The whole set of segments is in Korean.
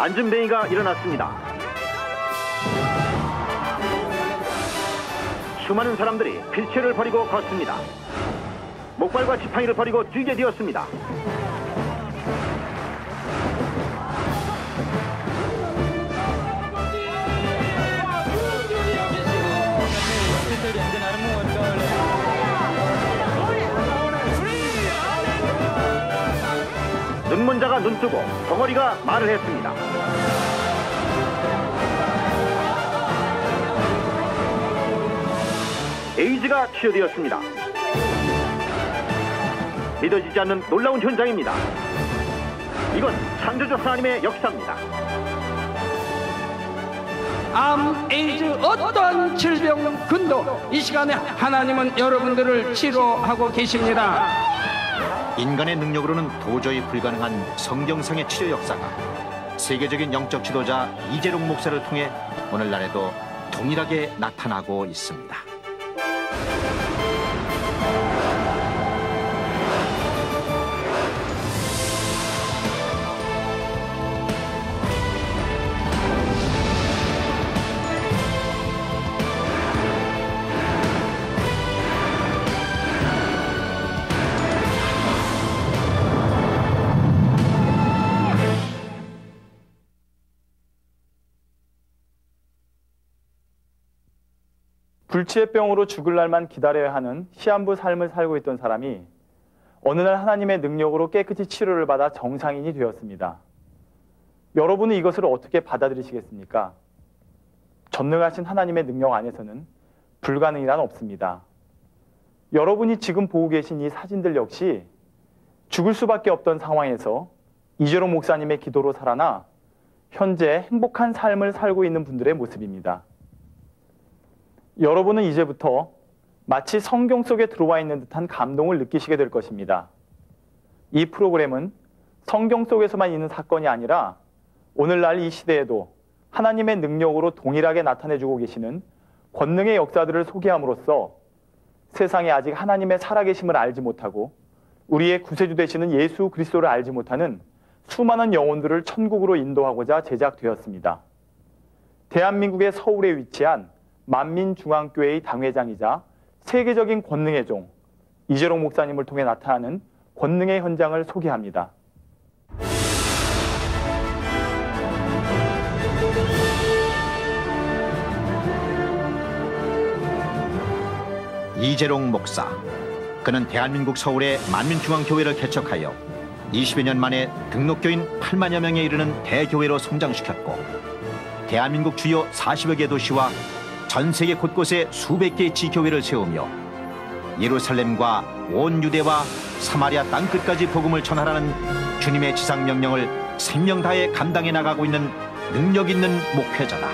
안진뱅이가 일어났습니다. 수많은 사람들이 필체를 버리고 걷습니다. 목발과 지팡이를 버리고 뛰게 되었습니다. 눈먼자가 눈뜨고 벙어리가 말을 했습니다. 에이즈가 치료되었습니다. 믿어지지 않는 놀라운 현장입니다. 이건 창조주 하나님의 역사입니다. 암, 에이즈, 어떠한 질병군도 이 시간에 하나님은 여러분들을 치료하고 계십니다. 인간의 능력으로는 도저히 불가능한 성경상의 치료 역사가 세계적인 영적 지도자 이재록 목사를 통해 오늘날에도 동일하게 나타나고 있습니다. 불치의 병으로 죽을 날만 기다려야 하는 시한부 삶을 살고 있던 사람이 어느 날 하나님의 능력으로 깨끗이 치료를 받아 정상인이 되었습니다. 여러분은 이것을 어떻게 받아들이시겠습니까? 전능하신 하나님의 능력 안에서는 불가능이란 없습니다. 여러분이 지금 보고 계신 이 사진들 역시 죽을 수밖에 없던 상황에서 이재록 목사님의 기도로 살아나 현재 행복한 삶을 살고 있는 분들의 모습입니다. 여러분은 이제부터 마치 성경 속에 들어와 있는 듯한 감동을 느끼시게 될 것입니다. 이 프로그램은 성경 속에서만 있는 사건이 아니라 오늘날 이 시대에도 하나님의 능력으로 동일하게 나타내주고 계시는 권능의 역사들을 소개함으로써 세상에 아직 하나님의 살아계심을 알지 못하고 우리의 구세주 되시는 예수 그리스도를 알지 못하는 수많은 영혼들을 천국으로 인도하고자 제작되었습니다. 대한민국의 서울에 위치한 만민중앙교회의 당회장이자 세계적인 권능의 종 이재록 목사님을 통해 나타나는 권능의 현장을 소개합니다. 이재록 목사, 그는 대한민국 서울의 만민중앙교회를 개척하여 20여 년 만에 등록교인 8만여 명에 이르는 대교회로 성장시켰고 대한민국 주요 40여 개 도시와 전 세계 곳곳에 수백 개의 지교회를 세우며 예루살렘과 온 유대와 사마리아 땅끝까지 복음을 전하라는 주님의 지상명령을 생명 다해 감당해 나가고 있는 능력 있는 목회자다.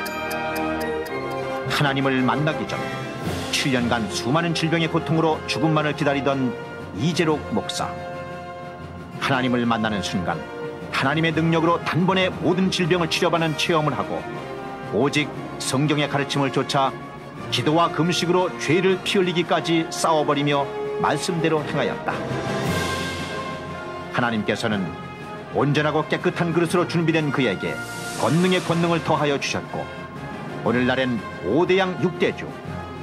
하나님을 만나기 전 7년간 수많은 질병의 고통으로 죽음만을 기다리던 이재록 목사. 하나님을 만나는 순간 하나님의 능력으로 단번에 모든 질병을 치료받는 체험을 하고 오직 성경의 가르침을 쫓아 기도와 금식으로 죄를 피 흘리기까지 싸워버리며 말씀대로 행하였다. 하나님께서는 온전하고 깨끗한 그릇으로 준비된 그에게 권능의 권능을 더하여 주셨고 오늘날엔 5대양 6대주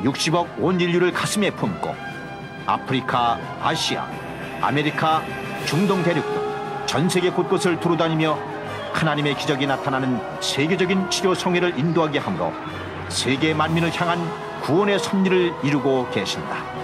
60억 온 인류를 가슴에 품고 아프리카, 아시아, 아메리카, 중동 대륙 등 전 세계 곳곳을 두루다니며 하나님의 기적이 나타나는 세계적인 치료 성회를 인도하게 함으로 세계 만민을 향한 구원의 섭리를 이루고 계신다.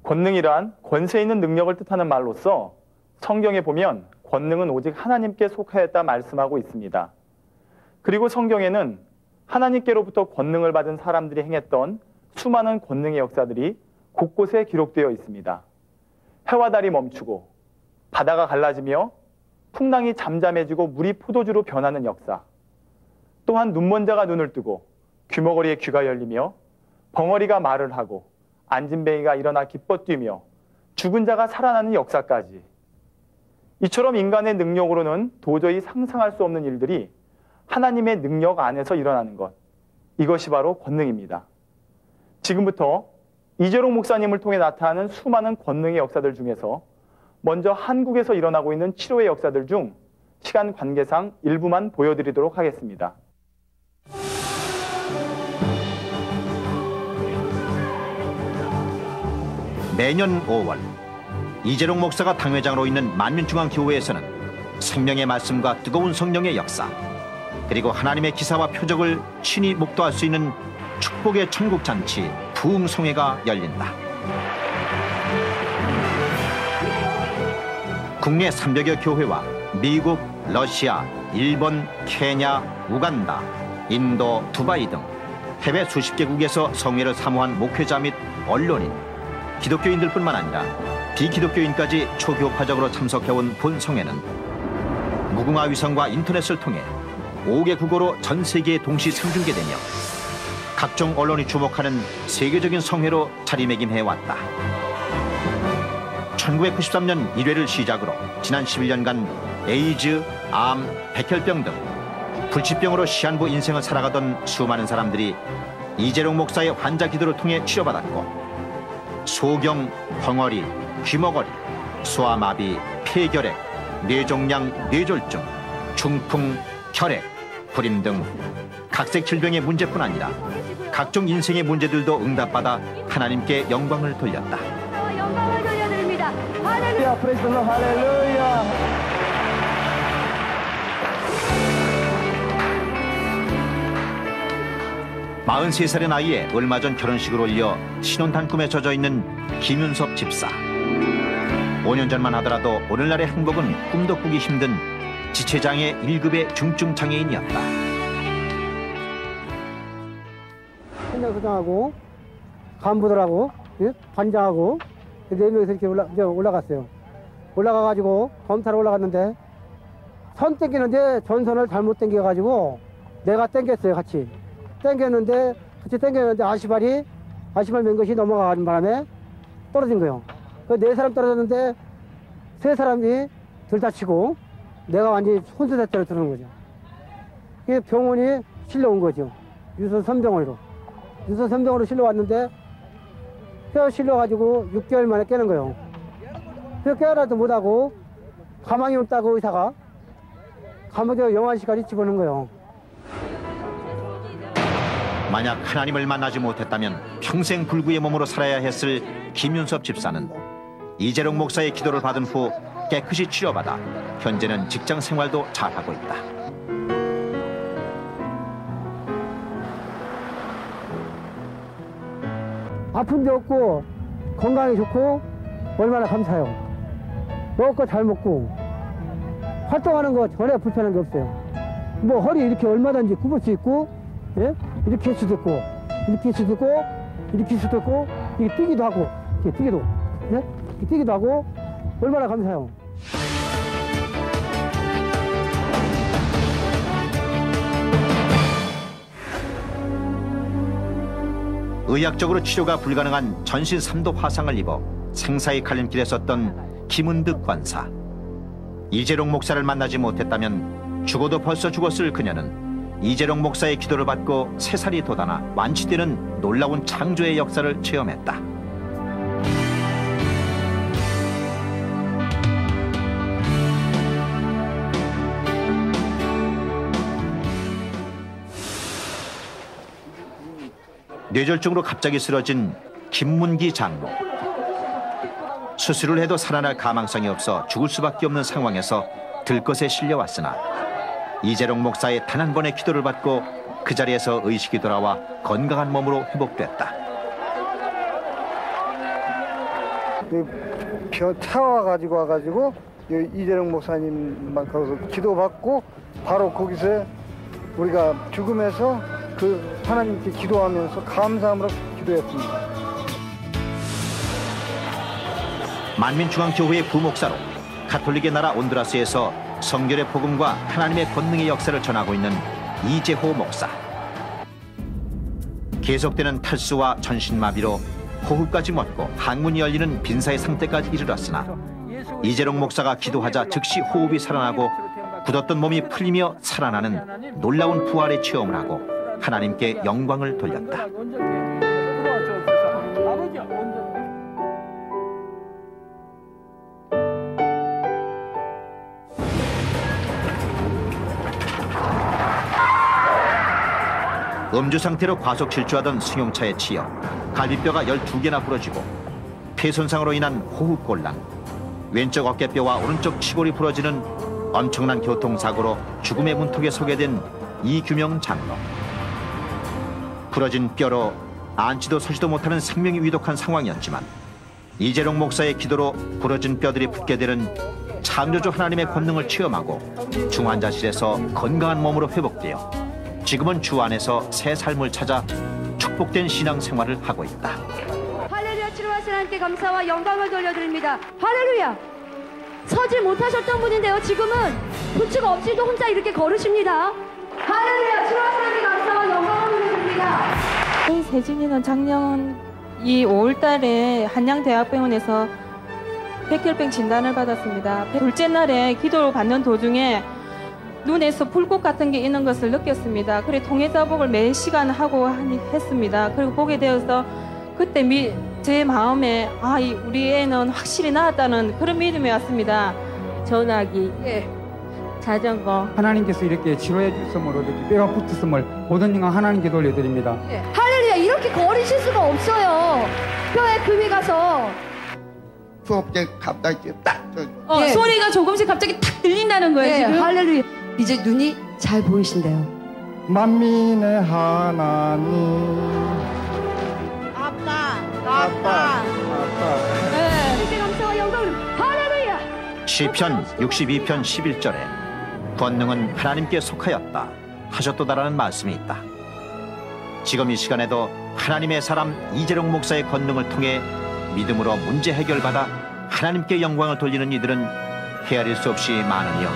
권능이란 권세 있는 능력을 뜻하는 말로서 성경에 보면 권능은 오직 하나님께 속하였다 말씀하고 있습니다. 그리고 성경에는 하나님께로부터 권능을 받은 사람들이 행했던 수많은 권능의 역사들이 곳곳에 기록되어 있습니다. 해와 달이 멈추고 바다가 갈라지며 풍랑이 잠잠해지고 물이 포도주로 변하는 역사, 또한 눈먼 자가 눈을 뜨고 귀머거리의 귀가 열리며 벙어리가 말을 하고 안진뱅이가 일어나 기뻐 뛰며 죽은 자가 살아나는 역사까지 이처럼 인간의 능력으로는 도저히 상상할 수 없는 일들이 하나님의 능력 안에서 일어나는 것, 이것이 바로 권능입니다. 지금부터 이재록 목사님을 통해 나타나는 수많은 권능의 역사들 중에서 먼저 한국에서 일어나고 있는 치료의 역사들 중 시간 관계상 일부만 보여드리도록 하겠습니다. 매년 5월 이재록 목사가 당회장으로 있는 만민중앙교회에서는 생명의 말씀과 뜨거운 성령의 역사, 그리고 하나님의 기사와 표적을 친히 목도할 수 있는 축복의 천국잔치 부흥성회가 열린다. 국내 300여 교회와 미국, 러시아, 일본, 케냐, 우간다, 인도, 두바이 등 해외 수십 개국에서 성회를 사모한 목회자 및 언론인, 기독교인들뿐만 아니라 비기독교인까지 초교파적으로 참석해온 본성회는 무궁화 위성과 인터넷을 통해 5개 국어로 전 세계에 동시 생중계되며 각종 언론이 주목하는 세계적인 성회로 자리매김해왔다. 1993년 1회를 시작으로 지난 11년간 에이즈, 암, 백혈병 등 불치병으로 시한부 인생을 살아가던 수많은 사람들이 이재록 목사의 환자 기도를 통해 치료받았고, 소경, 벙어리, 귀머거리, 소아마비, 폐결핵, 뇌종양, 뇌졸중, 중풍, 결핵, 불임 등 각색 질병의 문제뿐 아니라 각종 인생의 문제들도 응답받아 하나님께 영광을 돌렸다. 영광을 돌려드립니다. 할렐루야. 프레이즈 더 할렐루야. 마 43살의 나이에 얼마 전 결혼식을 올려 신혼단 꿈에 젖어 있는 김윤섭 집사. 5년 전만 하더라도 오늘날의 행복은 꿈도 꾸기 힘든 지체장애 1급의 중증 장애인이었다. 현장소장하고 간부들하고 반장하고 4명이서 이렇게 올라갔어요. 올라가가지고 검사로 올라갔는데 선 땡기는데 전선을 잘못 땡겨가지고 내가 땡겼어요. 같이 땡겼는데 아시발 맨 것이 넘어가는 바람에 떨어진 거예요. 그 4사람 떨어졌는데 3사람이 둘 다치고 내가 완전히 혼수대자로 들어오는 거죠. 그게 병원이 실려온 거죠. 유서 선병원으로 실려왔는데 뼈 실려가지고 6개월 만에 깨는 거예요. 뼈 깨어나도 못하고 가망이 없다고 의사가 감옥에 영안시까지 집어넣은 거예요. 만약 하나님을 만나지 못했다면 평생 불구의 몸으로 살아야 했을 김윤섭 집사는 이재록 목사의 기도를 받은 후 깨끗이 치료받아 현재는 직장 생활도 잘하고 있다. 아픈 데 없고 건강이 좋고 얼마나 감사해요. 먹을 거 잘 먹고 활동하는 거 전혀 불편한 게 없어요. 뭐 허리 이렇게 얼마든지 굽을 수 있고, 예? 이렇게 할 수도 있고, 이렇게 할 수도 있고, 이렇게 할 수도 있고, 이게 뛰기도 하고, 이렇게 뛰기도, 예? 이렇게 뛰기도 하고 얼마나 감사해요. 의학적으로 치료가 불가능한 전신 3도 화상을 입어 생사의 갈림길에 섰던 김은득 관사. 이재록 목사를 만나지 못했다면 죽어도 벌써 죽었을 그녀는 이재록 목사의 기도를 받고 3살이 돋아나 완치되는 놀라운 창조의 역사를 체험했다. 뇌졸중으로 갑자기 쓰러진 김문기 장로. 수술을 해도 살아날 가망성이 없어 죽을 수밖에 없는 상황에서 들것에 실려왔으나 이재록 목사의 단 한 번의 기도를 받고 그 자리에서 의식이 돌아와 건강한 몸으로 회복됐다. 차와가지고 와가지고 이재록 목사님만 거기서 기도받고 바로 거기서 우리가 죽음에서 그 하나님께 기도하면서 감사함으로 기도했습니다. 만민중앙교회의 부목사로 가톨릭의 나라 온두라스에서 성결의 복음과 하나님의 권능의 역사를 전하고 있는 이재호 목사. 계속되는 탈수와 전신마비로 호흡까지 멎고 항문이 열리는 빈사의 상태까지 이르렀으나 이재롱 목사가 기도하자 즉시 호흡이 살아나고 굳었던 몸이 풀리며 살아나는 놀라운 부활의 체험을 하고 하나님께 영광을 돌렸다. 음주 상태로 과속 질주하던 승용차에 치여 갈비뼈가 12개나 부러지고 폐 손상으로 인한 호흡곤란, 왼쪽 어깨뼈와 오른쪽 치골이 부러지는 엄청난 교통사고로 죽음의 문턱에 서게 된 이규명 장로. 부러진 뼈로 앉지도 서지도 못하는 생명이 위독한 상황이었지만 이재롱 목사의 기도로 부러진 뼈들이 붙게 되는 창조주 하나님의 권능을 체험하고 중환자실에서 건강한 몸으로 회복되어 지금은 주 안에서 새 삶을 찾아 축복된 신앙생활을 하고 있다. 할렐루야. 치료하신 하나님께 감사와 영광을 돌려드립니다. 할렐루야. 서지 못하셨던 분인데요, 지금은 부축 없이도 혼자 이렇게 걸으십니다. 할렐루야. 치료하신 하나님께 감사와 영광을 돌려드립니다. 세진이는 작년 이 5월달에 한양대학병원에서 백혈병 진단을 받았습니다. 둘째 날에 기도를 받는 도중에 눈에서 불꽃 같은 게 있는 것을 느꼈습니다. 그래 통해자복을 매 시간 하고 했습니다. 그리고 보게 되어서 그때 제 마음에 우리 애는 확실히 나았다는 그런 믿음이 왔습니다. 전화기, 자전거. 하나님께서 이렇게 치료해 주심으로 이렇게 뼈가 붙었음을 모든 영광 하나님께 돌려드립니다. 할렐루야. 이렇게 걸으실 수가 없어요. 뼈에 금이 가서. 수업 때 갑자기 딱 소리가 조금씩 갑자기 탁 들린다는 거예요, 지금. 할렐루야. 이제 눈이 잘 보이신대요. 만민의 하나님. 아빠. 하나님께 감사와 영광을. 할렐루야. 시편 62편 11절에 권능은 하나님께 속하였다 하셨도다라는 말씀이 있다. 지금 이 시간에도 하나님의 사람 이재롱 목사의 권능을 통해 믿음으로 문제 해결받아 하나님께 영광을 돌리는 이들은 헤아릴 수 없이 많으며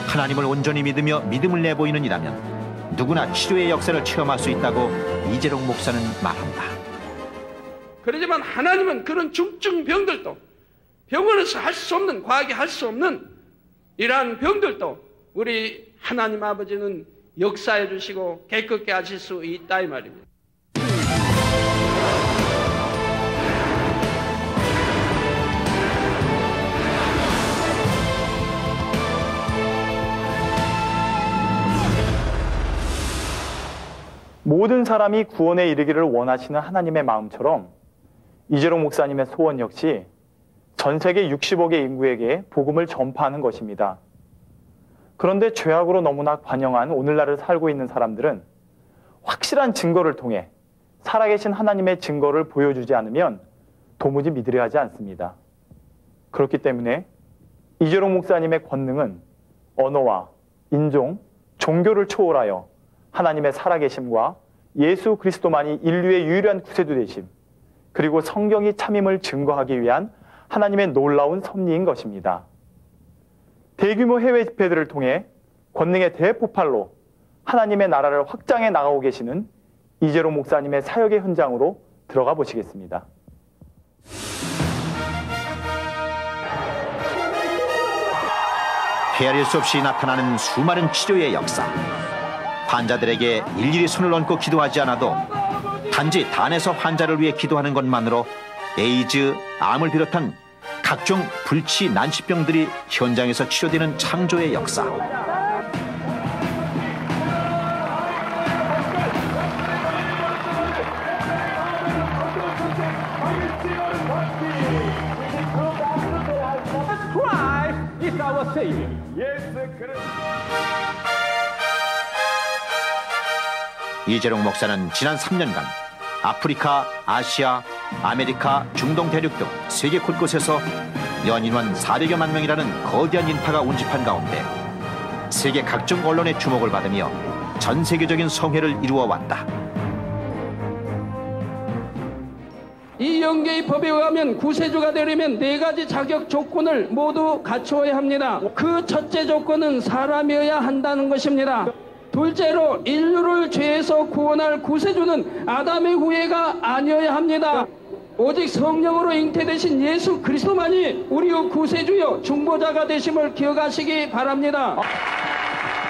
하나님을 온전히 믿으며 믿음을 내보이는 이라면 누구나 치료의 역사를 체험할 수 있다고 이재롱 목사는 말한다. 그러지만 하나님은 그런 중증 병들도, 병원에서 할 수 없는, 과학이 할 수 없는 이러한 병들도 우리 하나님 아버지는 역사해 주시고 깨끗게 하실 수 있다 이 말입니다. 모든 사람이 구원에 이르기를 원하시는 하나님의 마음처럼 이재롱 목사님의 소원 역시 전 세계 60억의 인구에게 복음을 전파하는 것입니다. 그런데 죄악으로 너무나 관영한 오늘날을 살고 있는 사람들은 확실한 증거를 통해 살아계신 하나님의 증거를 보여주지 않으면 도무지 믿으려 하지 않습니다. 그렇기 때문에 이재롱 목사님의 권능은 언어와 인종, 종교를 초월하여 하나님의 살아계심과 예수 그리스도만이 인류의 유일한 구세주 되심, 그리고 성경이 참임을 증거하기 위한 하나님의 놀라운 섭리인 것입니다. 대규모 해외 집회들을 통해 권능의 대폭발로 하나님의 나라를 확장해 나가고 계시는 이재롱 목사님의 사역의 현장으로 들어가 보시겠습니다. 헤아릴 수 없이 나타나는 수많은 치료의 역사. 환자들에게 일일이 손을 얹고 기도하지 않아도 단지 단에서 환자를 위해 기도하는 것만으로 에이즈, 암을 비롯한 각종 불치, 난치병들이 현장에서 치료되는 창조의 역사. 이재롱 목사는 지난 3년간 아프리카, 아시아, 아메리카, 중동 대륙 등 세계 곳곳에서 연인원 400여만 명이라는 거대한 인파가 운집한 가운데 세계 각종 언론의 주목을 받으며 전 세계적인 성회를 이루어왔다. 이 영계의 법에 의하면 구세주가 되려면 4가지 자격 조건을 모두 갖추어야 합니다. 그 첫째 조건은 사람이어야 한다는 것입니다. 둘째로 인류를 죄에서 구원할 구세주는 아담의 후예가 아니어야 합니다. 오직 성령으로 잉태되신 예수 그리스도만이 우리의 구세주여 중보자가 되심을 기억하시기 바랍니다.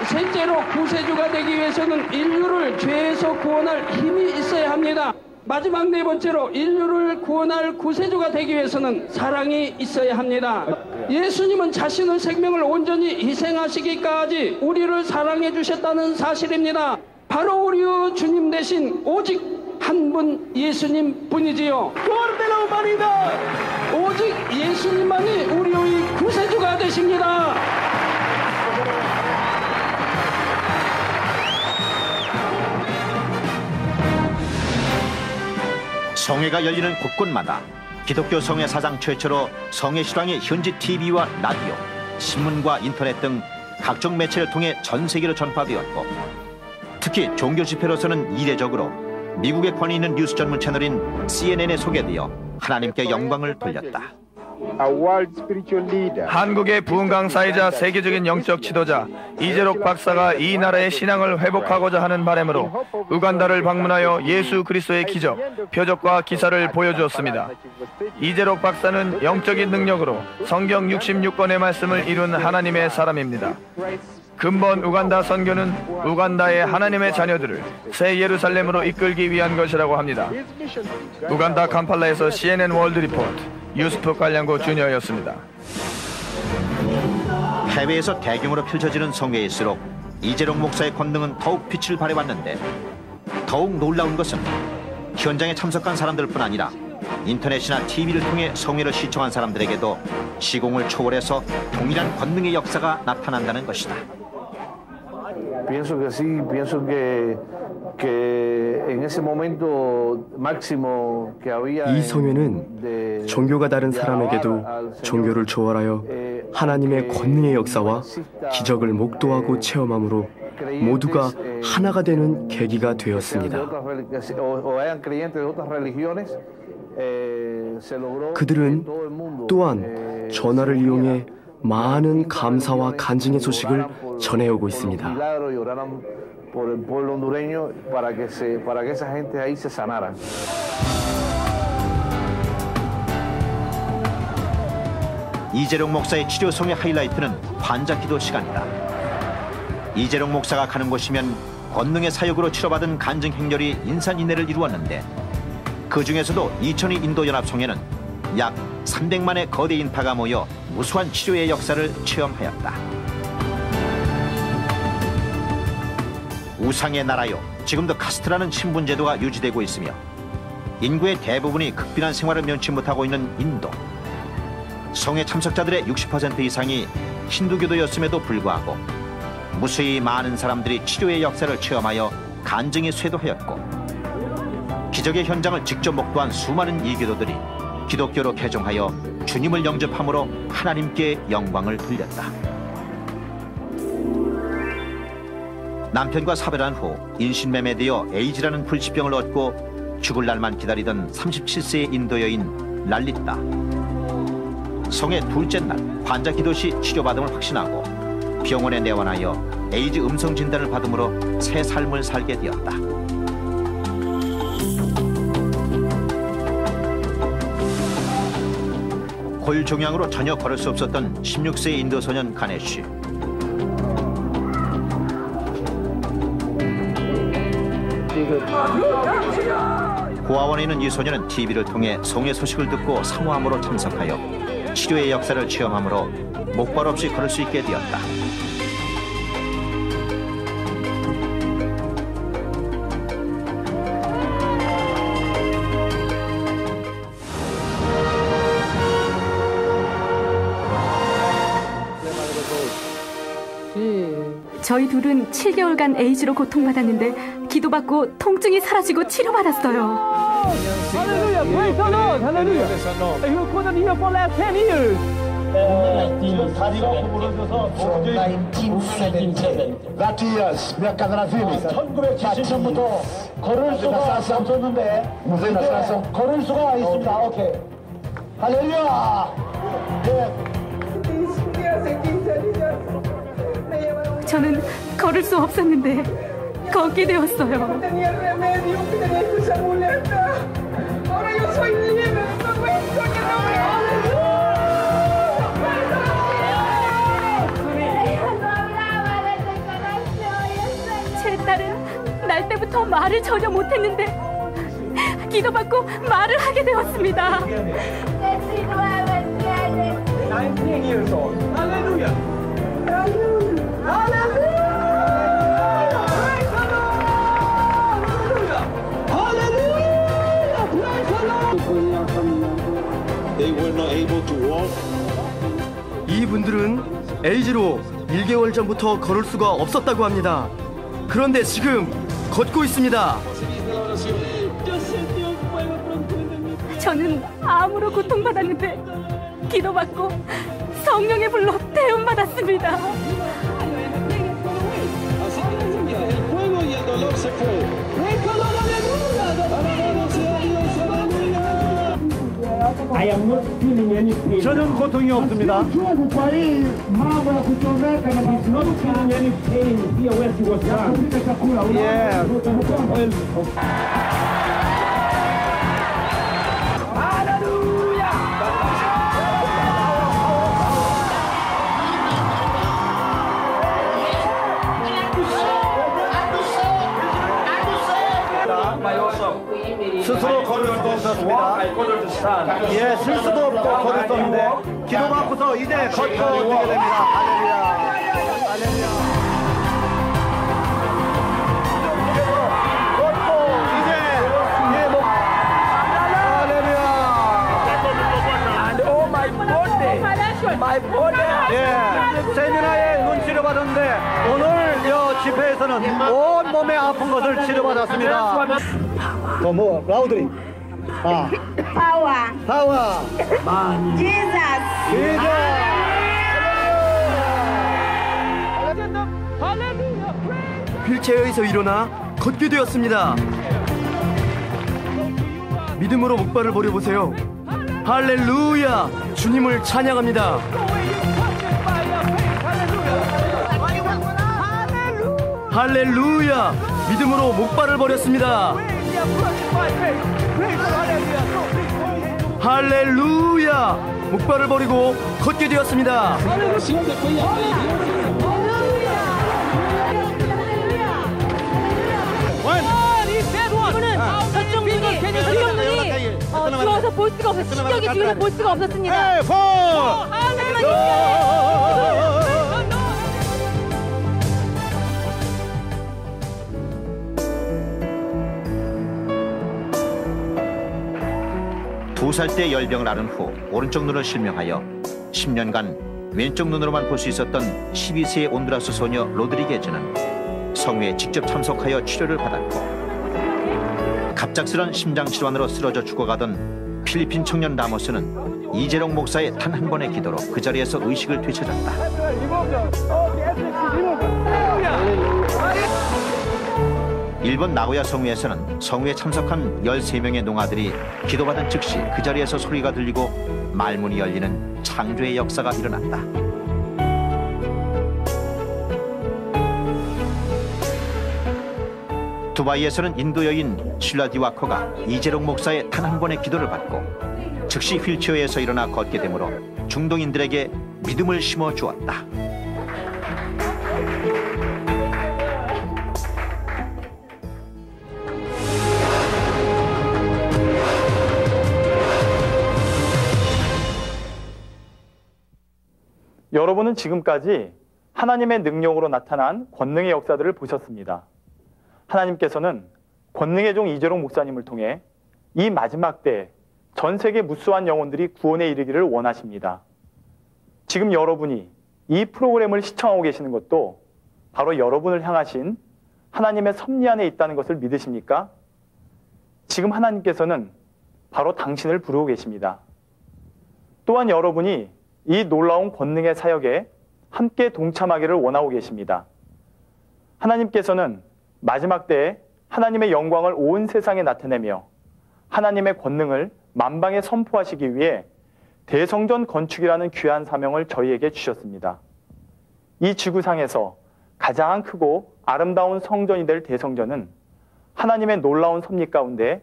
셋째로 구세주가 되기 위해서는 인류를 죄에서 구원할 힘이 있어야 합니다. 마지막 네 번째로 인류를 구원할 구세주가 되기 위해서는 사랑이 있어야 합니다. 예수님은 자신의 생명을 온전히 희생하시기까지 우리를 사랑해 주셨다는 사실입니다. 바로 우리의 주님 대신 오직 한 분 예수님 뿐이지요. 오직 예수님만이 우리의 구세주가 되십니다. 성회가 열리는 곳곳마다 기독교 성회 사상 최초로 성회 실황이 현지 TV와 라디오, 신문과 인터넷 등 각종 매체를 통해 전 세계로 전파되었고, 특히 종교 집회로서는 이례적으로 미국에 권위 있는 뉴스 전문 채널인 CNN에 소개되어 하나님께 영광을 돌렸다. 한국의 부흥 강사이자 세계적인 영적 지도자 이재록 박사가 이 나라의 신앙을 회복하고자 하는 바람으로 우간다를 방문하여 예수 그리스도의 기적, 표적과 기사를 보여주었습니다. 이재록 박사는 영적인 능력으로 성경 66권의 말씀을 이룬 하나님의 사람입니다. 근본 우간다 선교는 우간다의 하나님의 자녀들을 새 예루살렘으로 이끌기 위한 것이라고 합니다. 우간다 캄팔라에서 CNN 월드 리포트 유스프 관량고 주니어였습니다. 해외에서 대규모로 펼쳐지는 성회일수록 이재록 목사의 권능은 더욱 빛을 발해왔는데, 더욱 놀라운 것은 현장에 참석한 사람들뿐 아니라 인터넷이나 TV를 통해 성회를 시청한 사람들에게도 시공을 초월해서 동일한 권능의 역사가 나타난다는 것이다. Pienso que sí, pienso que en ese momento máximo que había. 이 성회는 종교가 다른 사람에게도 종교를 초월하여 하나님의 권능의 역사와 기적을 목도하고 체험함으로 모두가 하나가 되는 계기가 되었습니다. 그들은 또한 전화를 이용해 많은 감사와 간증의 소식을 전해오고 있습니다. 이재록 목사의 치료 성의 하이라이트는 환자 기도 시간이다. 이재록 목사가 가는 곳이면 권능의 사역으로 치료받은 간증 행렬이 인산인해를 이루었는데, 그 중에서도 2002 인도연합성회는 약 300만의 거대 인파가 모여 무수한 치료의 역사를 체험하였다. 우상의 나라요, 지금도 카스트라는 신분제도가 유지되고 있으며 인구의 대부분이 극빈한 생활을 면치 못하고 있는 인도. 성회 참석자들의 60% 이상이 힌두교도였음에도 불구하고 무수히 많은 사람들이 치료의 역사를 체험하여 간증이 쇄도하였고, 기적의 현장을 직접 목도한 수많은 이교도들이 기독교로 개종하여 주님을 영접함으로 하나님께 영광을 돌렸다. 남편과 사별한 후 인신매매되어 에이즈라는 불치병을 얻고 죽을 날만 기다리던 37세의 인도 여인 랄리타. 성의 둘째 날 환자 기도 시 치료받음을 확신하고 병원에 내원하여 에이즈 음성 진단을 받음으로 새 삶을 살게 되었다. 골종양으로 전혀 걸을 수 없었던 16세의 인도 소년 가네쉬. 고아원에 있는 이 소년은 TV를 통해 성의 소식을 듣고 사모함으로 참석하여 치료의 역사를 체험함으로 목발 없이 걸을 수 있게 되었다. 저희 둘은 7개월간 에이즈로 고통받았는데 기도받고 통증이 사라지고 치료받았어요. Hallelujah! Praise the Lord! Hallelujah! You couldn't hear for last 10 years. That years 몇 가지나 되니 1970년부터 걸을 수가 없었는데 걸을 수가 있습니다. 오케이. 할렐루야. 저는 걸을 수 없었는데 걷게 되었어요. 제 딸은 날 때부터 말을 전혀 못했는데 기도받고 말을 하게 되었습니다. 19 years old. Hallelujah. They were not able to walk. 이분들은 에이즈로 1개월 전부터 걸을 수가 없었다고 합니다. 그런데 지금 걷고 있습니다. 저는 암으로 고통받았는데 기도받고 성령의 불로 태움받았습니다. 저는 고통이 없습니다. 스스로 걸을 수 없었습니다. 예, 쓸 수도 없고 걸을 수 없는데 기도받고서 이제 걷고 뛰게 됩니다. 할렐루야. 할렐루야. 걷고 이제 예, 목 할렐루야. And oh my body. 예, 세미나에 눈치를 받았는데 오늘 이 집회에서는 온 몸에 아픈 것을 치료받았습니다. 뭐 라우드리. 파워. 지저스. 휠체어에서 일어나 걷게 되었습니다. 믿음으로 목발을 버려보세요. 할렐루야! 주님을 찬양합니다. 할렐루야! 믿음으로 목발을 버렸습니다. 할렐루야! 목발을 버리고 걷게 되었습니다. 저쪽 눈이 주워서 볼 수가 없었어요. 시력이 주워서 볼 수가 없었습니다. 두 살 때 열병을 앓은 후 오른쪽 눈을 실명하여 10년간 왼쪽 눈으로만 볼 수 있었던 12세의 온두라스 소녀 로드리게즈는 성회에 직접 참석하여 치료를 받았고, 갑작스런 심장 질환으로 쓰러져 죽어가던 필리핀 청년 라모스는 이재롱 목사의 단 한 번의 기도로 그 자리에서 의식을 되찾았다. 일본 나고야 성회에서는 성회에 참석한 13명의 농아들이 기도받은 즉시 그 자리에서 소리가 들리고 말문이 열리는 창조의 역사가 일어났다. 두바이에서는 인도 여인 실라디와커가 이재롱 목사의 단 한 번의 기도를 받고 즉시 휠체어에서 일어나 걷게 되므로 중동인들에게 믿음을 심어 주었다. 여러분은 지금까지 하나님의 능력으로 나타난 권능의 역사들을 보셨습니다. 하나님께서는 권능의 종 이재롱 목사님을 통해 이 마지막 때에 전 세계 무수한 영혼들이 구원에 이르기를 원하십니다. 지금 여러분이 이 프로그램을 시청하고 계시는 것도 바로 여러분을 향하신 하나님의 섭리 안에 있다는 것을 믿으십니까? 지금 하나님께서는 바로 당신을 부르고 계십니다. 또한 여러분이 이 놀라운 권능의 사역에 함께 동참하기를 원하고 계십니다. 하나님께서는 마지막 때에 하나님의 영광을 온 세상에 나타내며 하나님의 권능을 만방에 선포하시기 위해 대성전 건축이라는 귀한 사명을 저희에게 주셨습니다. 이 지구상에서 가장 크고 아름다운 성전이 될 대성전은 하나님의 놀라운 섭리 가운데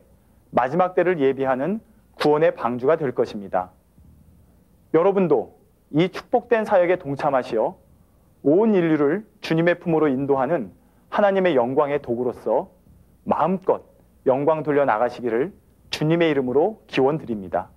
마지막 때를 예비하는 구원의 방주가 될 것입니다. 여러분도 이 축복된 사역에 동참하시어 온 인류를 주님의 품으로 인도하는 하나님의 영광의 도구로서 마음껏 영광 돌려 나가시기를 주님의 이름으로 기원드립니다.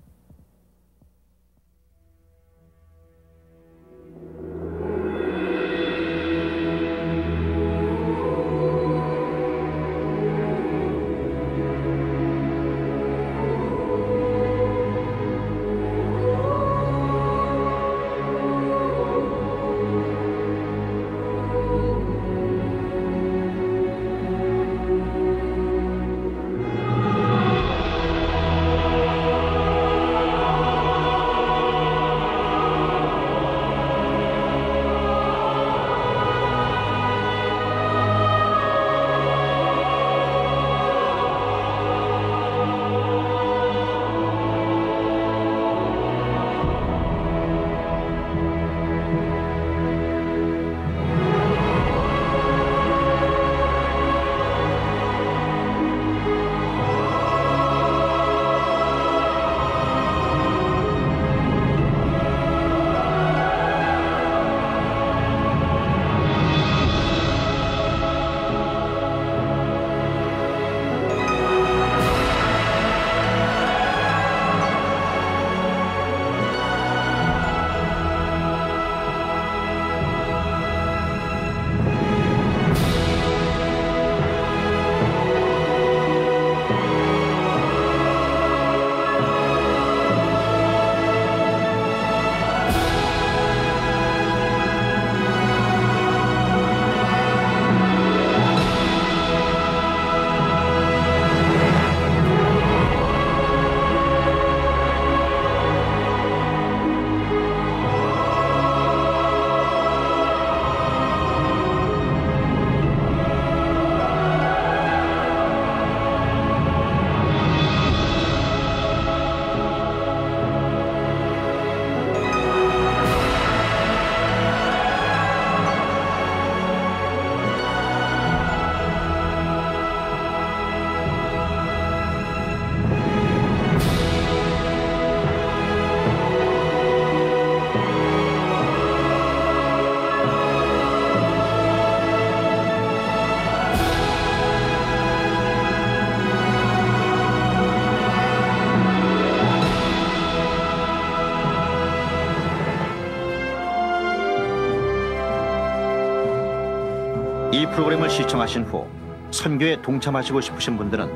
이 프로그램을 시청하신 후 선교에 동참하시고 싶으신 분들은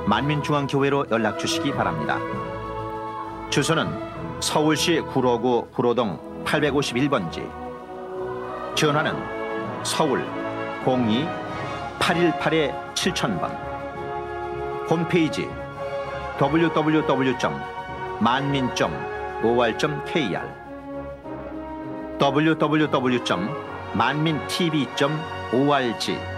만민중앙교회로 연락 주시기 바랍니다. 주소는 서울시 구로구 구로동 851번지, 전화는 서울 02-818-7000번, 홈페이지 www.manmin.or.kr, www.manmintv.org